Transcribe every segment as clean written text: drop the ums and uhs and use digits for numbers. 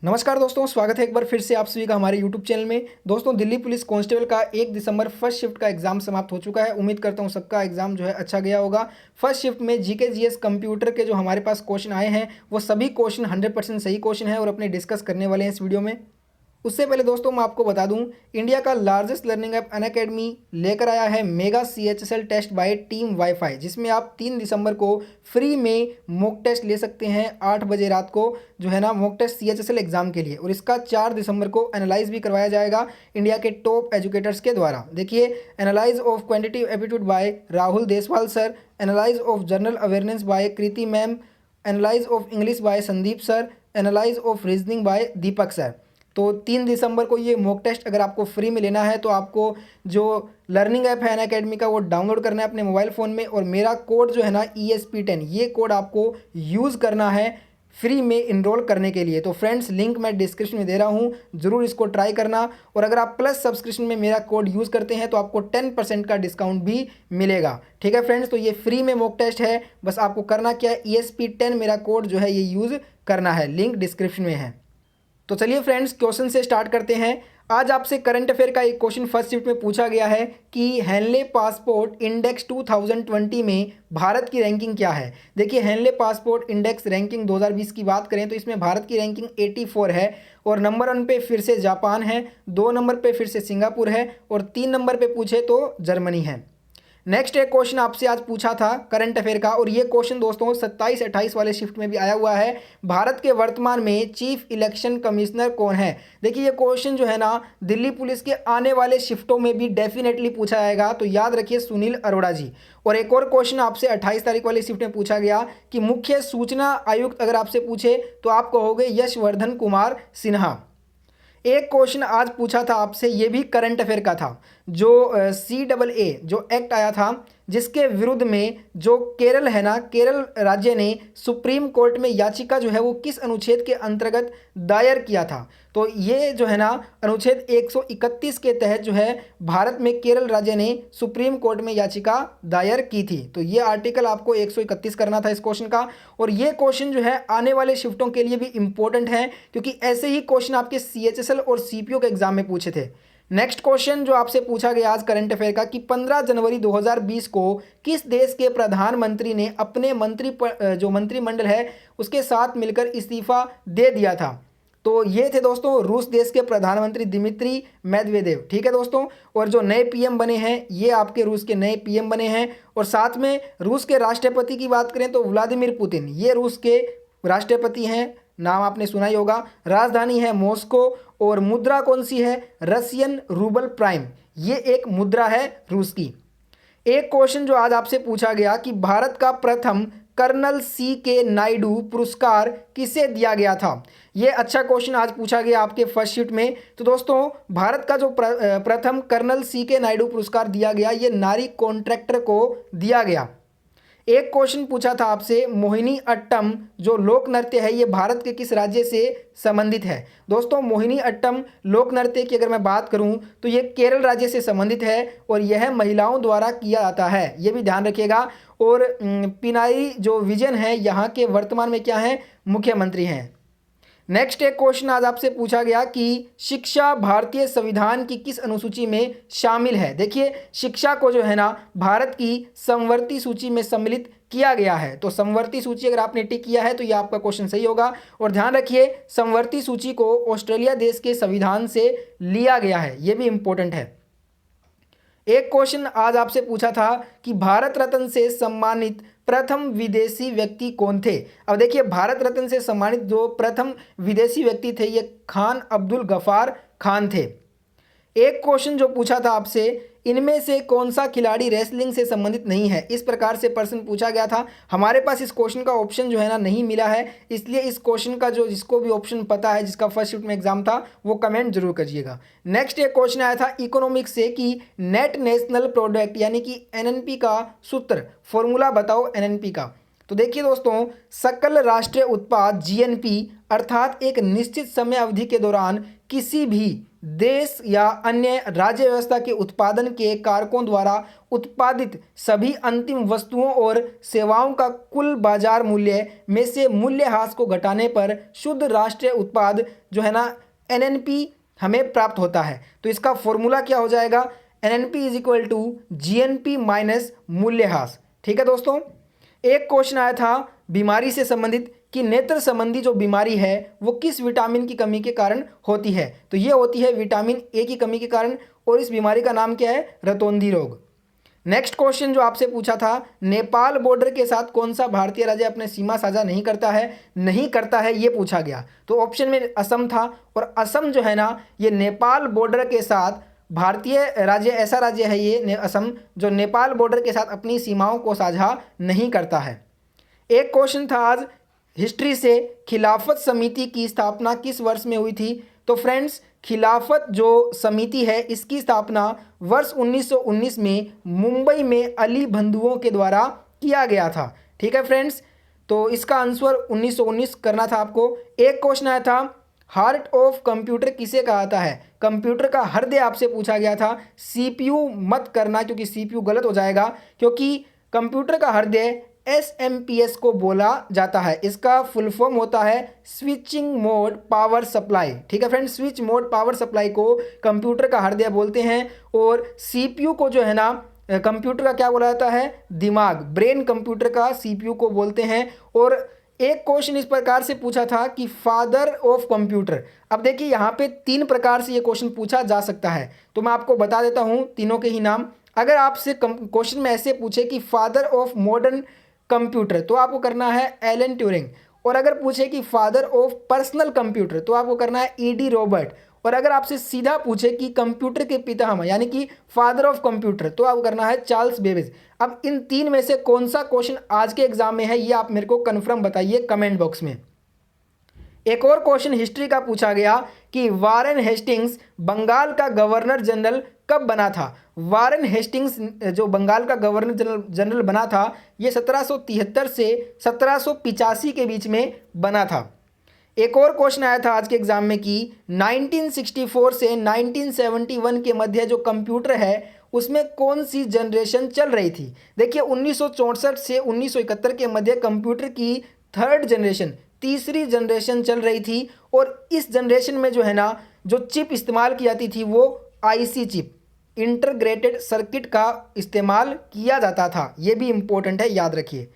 नमस्कार दोस्तों, स्वागत है एक बार फिर से आप सभी का हमारे यूट्यूब चैनल में। दोस्तों, दिल्ली पुलिस कांस्टेबल का 1 दिसंबर फर्स्ट शिफ्ट का एग्जाम समाप्त हो चुका है। उम्मीद करता हूं सबका एग्जाम जो है अच्छा गया होगा। फर्स्ट शिफ्ट में जीके जीएस कंप्यूटर के जो हमारे पास क्वेश्चन आए हैं वो सभी क्वेश्चन 100% सही क्वेश्चन है और अपने डिस्कस करने वाले हैं इस वीडियो में। उससे पहले दोस्तों मैं आपको बता दूं, इंडिया का लार्जेस्ट लर्निंग ऐप अनअकैडमी लेकर आया है mega CHSL test by team WiFi, जिसमें आप 3 दिसंबर को फ्री में मॉक टेस्ट ले सकते हैं 8 बजे रात को, जो है ना मॉक टेस्ट CHSL एग्जाम के लिए। और इसका 4 दिसंबर को एनालाइज भी करवाया जाएगा इंडिया के टॉप एजुकेटर्स के द्वारा। देखिए, analyse of quantitative aptitude by Rahul Deswal sir, analyse of general awareness by Kriti ma'am, analyse of English by Sandeep sir, analyse of reasoning by Deepak sir. तो 3 दिसंबर को ये मॉक टेस्ट अगर आपको फ्री में लेना है तो आपको जो लर्निंग ऐप है अनअकैडमी का वो डाउनलोड करना है अपने मोबाइल फ़ोन में, और मेरा कोड जो है ना ESP10, ये कोड आपको यूज़ करना है फ्री में इनरोल करने के लिए। तो फ्रेंड्स, लिंक मैं डिस्क्रिप्शन में दे रहा हूँ, ज़रूर इसको ट्राई करना। और अगर आप प्लस सब्सक्रिप्शन में मेरा कोड यूज़ करते हैं तो आपको 10% का डिस्काउंट भी मिलेगा। ठीक है फ्रेंड्स, तो ये फ्री में मॉक टेस्ट है, बस आपको करना क्या है, ESP10 मेरा कोड जो है ये यूज़ करना है, लिंक डिस्क्रिप्शन में है। तो चलिए फ्रेंड्स, क्वेश्चन से स्टार्ट करते हैं। आज आपसे करंट अफेयर का एक क्वेश्चन फर्स्ट शिफ्ट में पूछा गया है कि हेनले पासपोर्ट इंडेक्स 2020 में भारत की रैंकिंग क्या है। देखिए, हेनले पासपोर्ट इंडेक्स रैंकिंग 2020 की बात करें तो इसमें भारत की रैंकिंग 84 है, और नंबर 1 पे फिर से जापान है, 2 नंबर पे फिर से सिंगापुर है, और 3 नंबर पे पूछे तो जर्मनी है। नेक्स्ट एक क्वेश्चन आपसे आज पूछा था करंट अफेयर का, और ये क्वेश्चन दोस्तों 27-28 वाले शिफ्ट में भी आया हुआ है। भारत के वर्तमान में चीफ इलेक्शन कमिश्नर कौन है। देखिए, ये क्वेश्चन जो है ना दिल्ली पुलिस के आने वाले शिफ्टों में भी डेफिनेटली पूछा जाएगा, तो याद रखिए सुनील अरोड़ा जी। और एक और क्वेश्चन आपसे 28 तारीख वाली शिफ्ट में पूछा गया कि मुख्य सूचना आयुक्त अगर आपसे पूछे तो आप कहोगे यशवर्धन कुमार सिन्हा। एक क्वेश्चन आज पूछा था आपसे, ये भी करंट अफेयर का था, जो CAA जो एक्ट आया था जिसके विरुद्ध में जो केरल है ना, केरल राज्य ने सुप्रीम कोर्ट में याचिका जो है वो किस अनुच्छेद के अंतर्गत दायर किया था। तो ये जो है ना अनुच्छेद 131 के तहत जो है भारत में केरल राज्य ने सुप्रीम कोर्ट में याचिका दायर की थी। तो ये आर्टिकल आपको 131 करना था इस क्वेश्चन का। और ये क्वेश्चन जो है आने वाले शिफ्टों के लिए भी इंपॉर्टेंट है, क्योंकि ऐसे ही क्वेश्चन आपके CHSL और CPO के एग्जाम में पूछे थे। नेक्स्ट क्वेश्चन जो आपसे पूछा गया आज करंट अफेयर का कि 15 जनवरी 2020 को किस देश के प्रधानमंत्री ने अपने जो मंत्रिमंडल है उसके साथ मिलकर इस्तीफा दे दिया था। तो ये थे दोस्तों रूस देश के प्रधानमंत्री दिमित्री मेदवेदेव। ठीक है दोस्तों, और जो नए PM बने हैं ये आपके रूस के नए PM बने हैं। और साथ में रूस के राष्ट्रपति की बात करें तो व्लादिमीर पुतिन, ये रूस के राष्ट्रपति हैं, नाम आपने सुना ही होगा। राजधानी है मॉस्को, और मुद्रा कौन सी है, रशियन रूबल प्राइम, ये एक मुद्रा है रूस की। एक क्वेश्चन जो आज आपसे पूछा गया कि भारत का प्रथम कर्नल CK नायडू पुरस्कार किसे दिया गया था। ये अच्छा क्वेश्चन आज पूछा गया आपके फर्स्ट शिफ्ट में। तो दोस्तों, भारत का जो प्रथम कर्नल CK नायडू पुरस्कार दिया गया ये नारी कॉन्ट्रैक्टर को दिया गया। एक क्वेश्चन पूछा था आपसे, मोहिनी अट्टम जो लोक नृत्य है ये भारत के किस राज्य से संबंधित है। दोस्तों, मोहिनी अट्टम लोक नृत्य की अगर मैं बात करूं तो ये केरल राज्य से संबंधित है, और यह महिलाओं द्वारा किया जाता है, ये भी ध्यान रखिएगा। और पिनाई जो विजयन है यहाँ के वर्तमान में क्या है, मुख्यमंत्री हैं। नेक्स्ट एक क्वेश्चन आज आपसे पूछा गया कि शिक्षा भारतीय संविधान की किस अनुसूची में शामिल है। देखिए, शिक्षा को जो है ना भारत की समवर्ती सूची में सम्मिलित किया गया है। तो समवर्ती सूची अगर आपने टिक किया है तो ये आपका क्वेश्चन सही होगा। और ध्यान रखिए, समवर्ती सूची को ऑस्ट्रेलिया देश के संविधान से लिया गया है, ये भी इंपॉर्टेंट है। एक क्वेश्चन आज आपसे पूछा था कि भारत रत्न से सम्मानित प्रथम विदेशी व्यक्ति कौन थे। अब देखिए, भारत रत्न से सम्मानित जो प्रथम विदेशी व्यक्ति थे ये खान अब्दुल गफार खान थे। एक क्वेश्चन जो पूछा था आपसे, इनमें से कौन सा खिलाड़ी रेसलिंग से संबंधित नहीं है, इस प्रकार से प्रश्न पूछा गया था। हमारे पास इस क्वेश्चन का ऑप्शन जो है ना नहीं मिला है, इसलिए इस क्वेश्चन का जो जिसको भी ऑप्शन पता है जिसका फर्स्ट शिफ्ट में एग्जाम था वो कमेंट जरूर करिएगा। नेक्स्ट एक क्वेश्चन आया था इकोनॉमिक्स से कि नेट नेशनल प्रोडक्ट यानी कि NNP का सूत्र, फॉर्मूला बताओ NNP का। तो देखिए दोस्तों, सकल राष्ट्रीय उत्पाद जीएनपी अर्थात एक निश्चित समय अवधि के दौरान किसी भी देश या अन्य राज्य व्यवस्था के उत्पादन के कारकों द्वारा उत्पादित सभी अंतिम वस्तुओं और सेवाओं का कुल बाजार मूल्य में से मूल्यह्रास को घटाने पर शुद्ध राष्ट्रीय उत्पाद जो है ना एनएनपी हमें प्राप्त होता है। तो इसका फॉर्मूला क्या हो जाएगा, NNP is equal to GNP minus मूल्यह्रास। ठीक है दोस्तों, एक क्वेश्चन आया था बीमारी से संबंधित कि नेत्र संबंधी जो बीमारी है वो किस विटामिन की कमी के कारण होती है। तो ये होती है विटामिन ए की कमी के कारण, और इस बीमारी का नाम क्या है, रतौंधी रोग। नेक्स्ट क्वेश्चन जो आपसे पूछा था, नेपाल बॉर्डर के साथ कौन सा भारतीय राज्य अपने सीमा साझा नहीं करता है ये पूछा गया। तो ऑप्शन में असम था, और असम जो है ना ये नेपाल बॉर्डर के साथ भारतीय राज्य, ऐसा राज्य है ये असम जो नेपाल बॉर्डर के साथ अपनी सीमाओं को साझा नहीं करता है। एक क्वेश्चन था आज हिस्ट्री से, खिलाफत समिति की स्थापना किस वर्ष में हुई थी। तो फ्रेंड्स, खिलाफत जो समिति है इसकी स्थापना वर्ष 1919 में मुंबई में अली बंधुओं के द्वारा किया गया था। ठीक है फ्रेंड्स, तो इसका आंसर 1919 करना था आपको। एक क्वेश्चन आया था, हार्ट ऑफ कंप्यूटर किसे कहा जाता है। कंप्यूटर का हृदय आपसे पूछा गया था। सीपीयू मत करना क्योंकि सीपीयू गलत हो जाएगा, क्योंकि कंप्यूटर का हृदय एसएमपीएस को बोला जाता है। इसका फुल फॉर्म होता है स्विचिंग मोड पावर सप्लाई। ठीक है friends, switch mode power supply को कंप्यूटर का हृदय बोलते हैं। और सीपीयू को जो है ना कंप्यूटर का क्या बोला जाता है, दिमाग, ब्रेन कंप्यूटर का सीपीयू को बोलते हैं। और एक क्वेश्चन इस प्रकार से पूछा था कि फादर ऑफ कंप्यूटर। अब देखिए यहाँ पे 3 प्रकार से ये क्वेश्चन पूछा जा सकता है, तो मैं आपको बता देता हूँ तीनों के ही नाम। अगर आपसे क्वेश्चन में ऐसे पूछे कि फादर ऑफ मॉडर्न कंप्यूटर तो आपको करना है एलन ट्यूरिंग, और अगर पूछे कि फादर ऑफ पर्सनल कंप्यूटर तो आपको करना है ईडी रॉबर्ट, और अगर आपसे सीधा पूछे कि कंप्यूटर के पितामह यानी कि फादर ऑफ कंप्यूटर तो आपको करना है चार्ल्स बेबेज। अब इन 3 में से कौन सा क्वेश्चन आज के एग्जाम में है ये आप मेरे को कन्फर्म बताइए कमेंट बॉक्स में। एक और क्वेश्चन हिस्ट्री का पूछा गया कि वारेन हेस्टिंग्स बंगाल का गवर्नर जनरल कब बना था। वारेन हेस्टिंग्स जो बंगाल का गवर्नर जनरल बना था ये 1773 से 1785 के बीच में बना था। एक और क्वेश्चन आया था आज के एग्जाम में कि 1964 से 1971 के मध्य जो कंप्यूटर है उसमें कौन सी जनरेशन चल रही थी। देखिए 1964 से 1971 के मध्य कंप्यूटर की 3rd जनरेशन, तीसरी जनरेशन चल रही थी। और इस जनरेशन में जो है ना जो चिप इस्तेमाल की जाती थी वो आईसी चिप, इंटीग्रेटेड सर्किट का इस्तेमाल किया जाता था। ये भी इम्पोर्टेंट है, याद रखिए।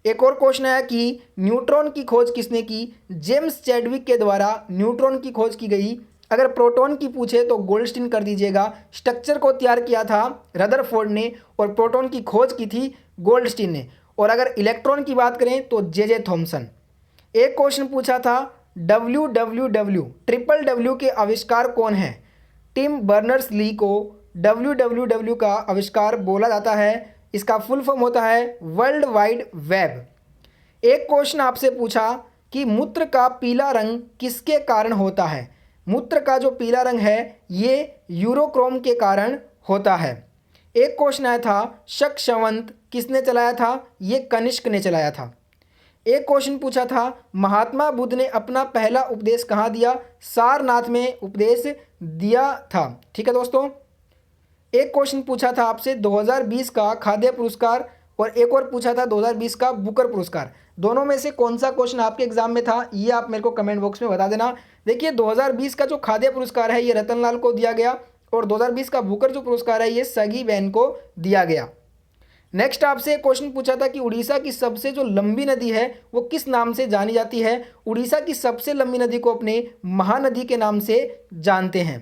एक और क्वेश्चन है कि न्यूट्रॉन की खोज किसने की। जेम्स चैडविक के द्वारा न्यूट्रॉन की खोज की गई। अगर प्रोटॉन की पूछे तो गोल्डस्टीन कर दीजिएगा। स्ट्रक्चर को तैयार किया था रदरफोर्ड ने, और प्रोटॉन की खोज की थी गोल्डस्टीन ने। और अगर इलेक्ट्रॉन की बात करें तो जे थॉमसन। एक क्वेश्चन पूछा था WWW, ट्रिपल डब्ल्यू के आविष्कार कौन है। टिम बर्नर्स ली को WWW का आविष्कार बोला जाता है। इसका फुल फॉर्म होता है वर्ल्ड वाइड वेब। एक क्वेश्चन आपसे पूछा कि मूत्र का पीला रंग किसके कारण होता है। मूत्र का जो पीला रंग है ये यूरोक्रोम के कारण होता है। एक क्वेश्चन आया था शक संवत किसने चलाया था, ये कनिष्क ने चलाया था। एक क्वेश्चन पूछा था महात्मा बुद्ध ने अपना पहला उपदेश कहाँ दिया। सारनाथ में उपदेश दिया था। ठीक है दोस्तों, एक क्वेश्चन पूछा था आपसे 2020 का खाद्य पुरस्कार, और एक और पूछा था 2020 का बुकर पुरस्कार। दोनों में से कौन सा क्वेश्चन आपके एग्जाम में था ये आप मेरे को कमेंट बॉक्स में बता देना। देखिए 2020 का जो खाद्य पुरस्कार है ये रतनलाल को दिया गया, और 2020 का बुकर जो पुरस्कार है ये सगी बहन को दिया गया। नेक्स्ट आपसे क्वेश्चन पूछा था कि उड़ीसा की सबसे जो लंबी नदी है वो किस नाम से जानी जाती है। उड़ीसा की सबसे लंबी नदी को अपने महानदी के नाम से जानते हैं।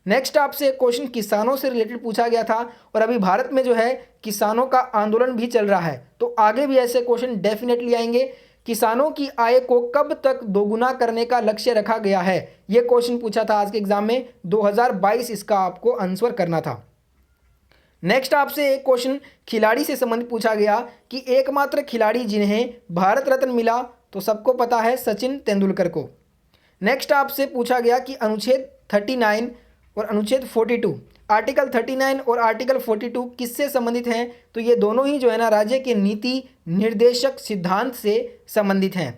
नेक्स्ट आपसे क्वेश्चन किसानों से रिलेटेड पूछा गया था, और अभी भारत में जो है किसानों का आंदोलन भी चल रहा है, तो आगे भी ऐसे क्वेश्चन डेफिनेटली आएंगे। किसानों की आय को कब तक दोगुना करने का लक्ष्य रखा गया है, ये क्वेश्चन पूछा था आज के एग्जाम में 2022, इसका आपको आंसर करना था। नेक्स्ट आपसे एक क्वेश्चन खिलाड़ी से संबंधित पूछा गया कि एकमात्र खिलाड़ी जिन्हें भारत रत्न मिला, तो सबको पता है सचिन तेंदुलकर को। नेक्स्ट आपसे पूछा गया कि अनुच्छेद 39 और अनुच्छेद 42 आर्टिकल 39 और आर्टिकल 42 किससे संबंधित हैं? तो ये दोनों ही जो है ना राज्य के नीति निर्देशक सिद्धांत से संबंधित हैं।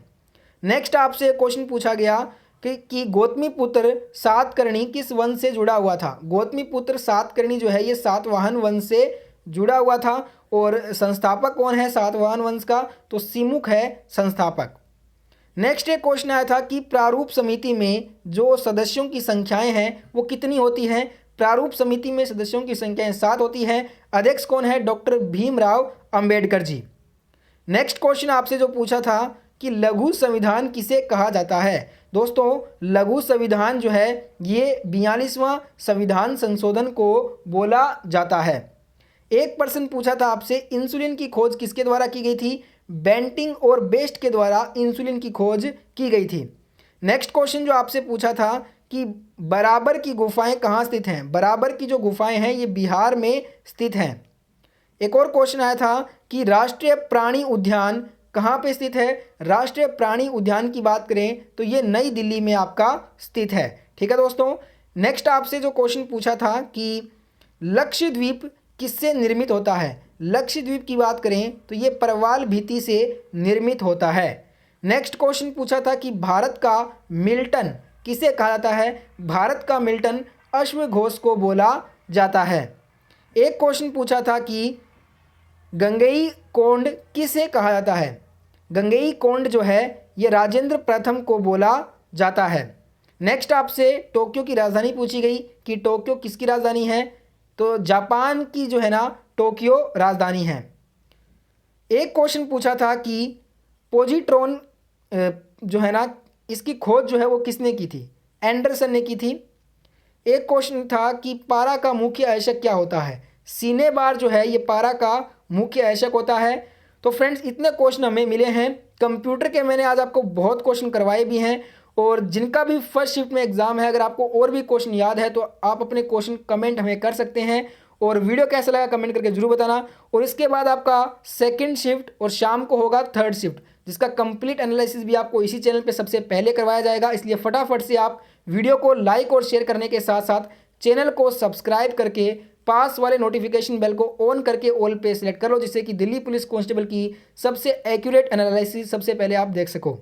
नेक्स्ट आपसे क्वेश्चन पूछा गया कि गौतमीपुत्र सातकर्णी किस वंश से जुड़ा हुआ था? गौतमीपुत्र सातकर्णी जो है ये सातवाहन वंश से जुड़ा हुआ था। और संस्थापक कौन है सातवाहन वंश का? तो सिमुक है संस्थापक। नेक्स्ट एक क्वेश्चन आया था कि प्रारूप समिति में जो सदस्यों की संख्याएं हैं वो कितनी होती हैं? प्रारूप समिति में सदस्यों की संख्याएं 7 होती हैं। अध्यक्ष कौन है? Doctor Bhimrao Ambedkar ji. Next question आपसे जो पूछा था कि लघु संविधान किसे कहा जाता है? दोस्तों लघु संविधान जो है ये 42वां संविधान संशोधन को बोला जाता है। एक प्रश्न पूछा था आपसे, इंसुलिन की खोज किसके द्वारा की गई थी? बेंटिंग और बेस्ट के द्वारा इंसुलिन की खोज की गई थी। नेक्स्ट क्वेश्चन जो आपसे पूछा था कि बराबर की गुफाएं कहाँ स्थित हैं? बराबर की जो गुफाएं हैं ये बिहार में स्थित हैं। एक और क्वेश्चन आया था कि राष्ट्रीय प्राणी उद्यान कहाँ पे स्थित है? राष्ट्रीय प्राणी उद्यान की बात करें तो ये नई दिल्ली में आपका स्थित है। ठीक है दोस्तों। नेक्स्ट आपसे जो क्वेश्चन पूछा था कि लक्षद्वीप किससे निर्मित होता है? लक्षद्वीप की बात करें तो ये परवाल भित्ति से निर्मित होता है। नेक्स्ट क्वेश्चन पूछा था कि भारत का मिल्टन किसे कहा जाता है? भारत का मिल्टन अश्वघोष को बोला जाता है। एक क्वेश्चन पूछा था कि गंगई कोंड किसे कहा जाता है? गंगई कोंड जो है ये राजेंद्र प्रथम को बोला जाता है। नेक्स्ट आपसे टोक्यो की राजधानी पूछी गई कि टोक्यो किसकी राजधानी है? तो जापान की जो है ना टोक्यो राजधानी है। एक क्वेश्चन पूछा था कि पोजिट्रॉन जो है ना इसकी खोज जो है वो किसने की थी? एंडरसन ने की थी। एक क्वेश्चन था कि पारा का मुख्य आयशक क्या होता है? सीने बार जो है ये पारा का मुख्य आयशक होता है। तो फ्रेंड्स इतने क्वेश्चन हमें मिले हैं कंप्यूटर के। मैंने आज आपको बहुत क्वेश्चन करवाए भी हैं और जिनका भी फर्स्ट शिफ्ट में एग्जाम है, अगर आपको और भी क्वेश्चन याद है तो आप अपने क्वेश्चन कमेंट हमें कर सकते हैं। और वीडियो कैसा लगा कमेंट करके जरूर बताना। और इसके बाद आपका सेकंड शिफ्ट और शाम को होगा थर्ड शिफ्ट, जिसका कंप्लीट एनालिसिस भी आपको इसी चैनल पे सबसे पहले करवाया जाएगा। इसलिए फटाफट से आप वीडियो को लाइक और शेयर करने के साथ साथ चैनल को सब्सक्राइब करके पास वाले नोटिफिकेशन बेल को ऑन करके ऑल पे सेलेक्ट कर लो, जिससे कि दिल्ली पुलिस कांस्टेबल की सबसे एक्यूरेट एनालिसिस सबसे पहले आप देख सको।